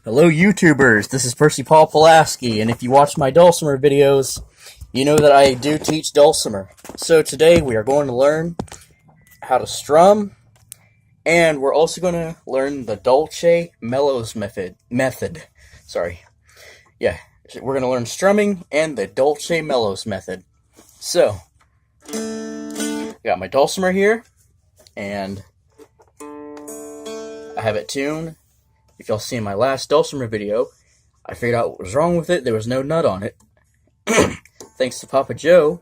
Hello YouTubers, this is Percy Paul Pulaski, and if you watch my dulcimer videos, you know that I do teach dulcimer. So today we are going to learn how to strum, and we're also going to learn the dulce melos method. Sorry. Yeah, we're going to learn strumming and the dulce melos method. So, I got my dulcimer here, and I have it tuned. If y'all seen my last dulcimer video, I figured out what was wrong with it. There was no nut on it. Thanks to Papa Joe,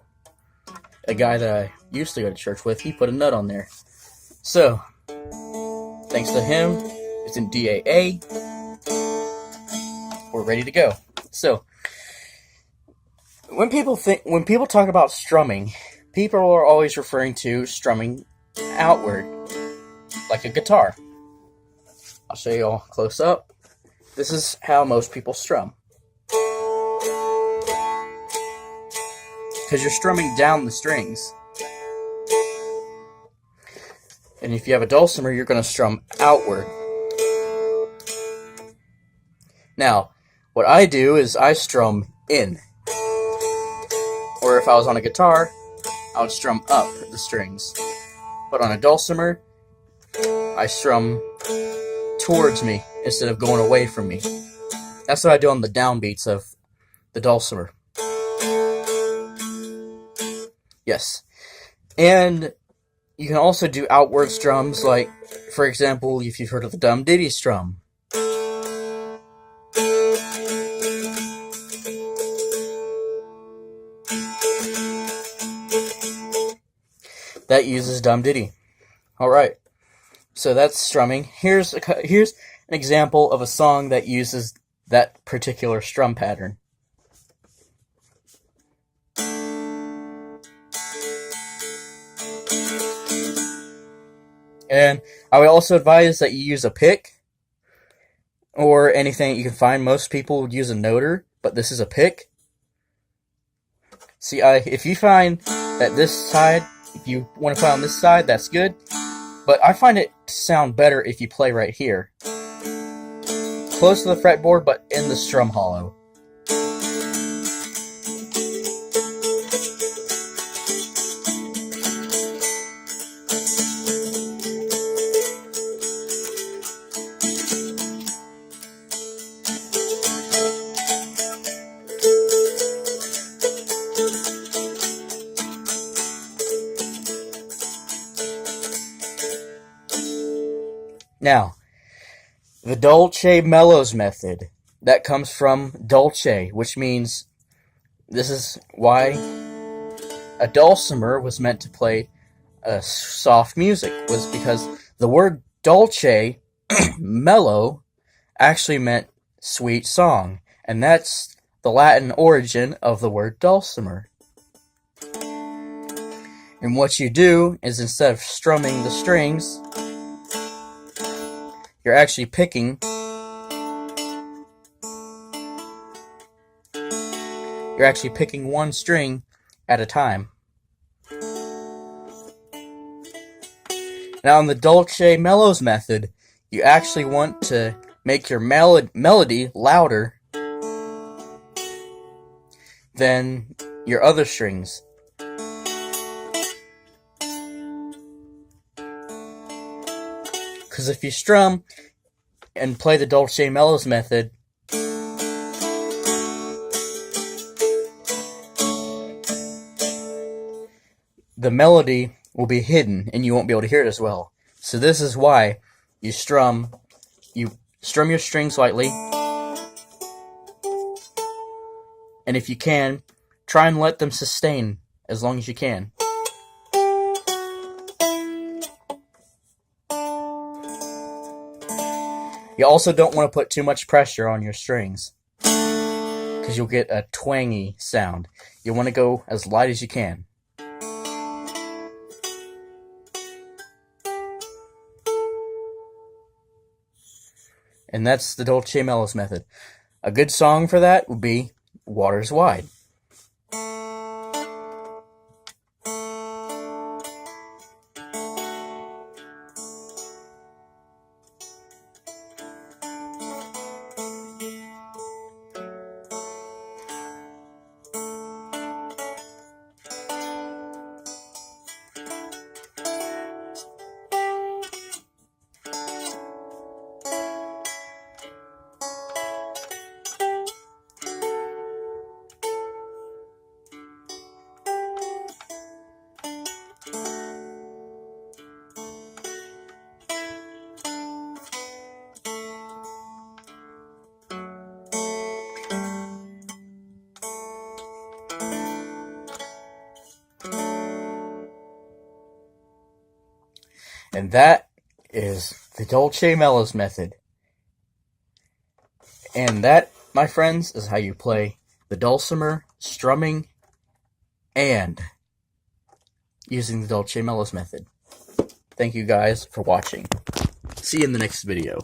a guy that I used to go to church with, he put a nut on there. So, thanks to him, it's in DAA. We're ready to go. So, when people talk about strumming, people are always referring to strumming outward, like a guitar. I'll show you all close up. This is how most people strum. Because you're strumming down the strings. And if you have a dulcimer, you're going to strum outward. Now, what I do is I strum in. Or if I was on a guitar, I would strum up the strings. But on a dulcimer, I strum towards me instead of going away from me. That's what I do on the downbeats of the dulcimer. Yes. And you can also do outward strums, like, for example, if you've heard of the dum ditty strum. That uses dum ditty. Alright. So that's strumming. Here's an example of a song that uses that particular strum pattern. And I would also advise that you use a pick or anything that you can find. Most people would use a noter, but this is a pick. See, if you find that this side, if you want to play on this side, that's good. But I find it to sound better if you play right here. Close to the fretboard, but in the strum hollow. Now, the dulce melos method, that comes from dulce, which means this is why a dulcimer was meant to play soft music, was because the word dulce, mellow, actually meant sweet song, and that's the Latin origin of the word dulcimer. And what you do is, instead of strumming the strings, you're actually picking one string at a time. Now, in the dulce melos method, you actually want to make your melody louder than your other strings. Because if you strum and play the dulce melos method, the melody will be hidden and you won't be able to hear it as well. So this is why you strum your strings lightly, and if you can, try and let them sustain as long as you can. You also don't want to put too much pressure on your strings, because you'll get a twangy sound. You want to go as light as you can. And that's the dulce melos method. A good song for that would be Waters Wide. And that is the dulce melos method. And that, my friends, is how you play the dulcimer, strumming, and using the dulce melos method. Thank you guys for watching. See you in the next video.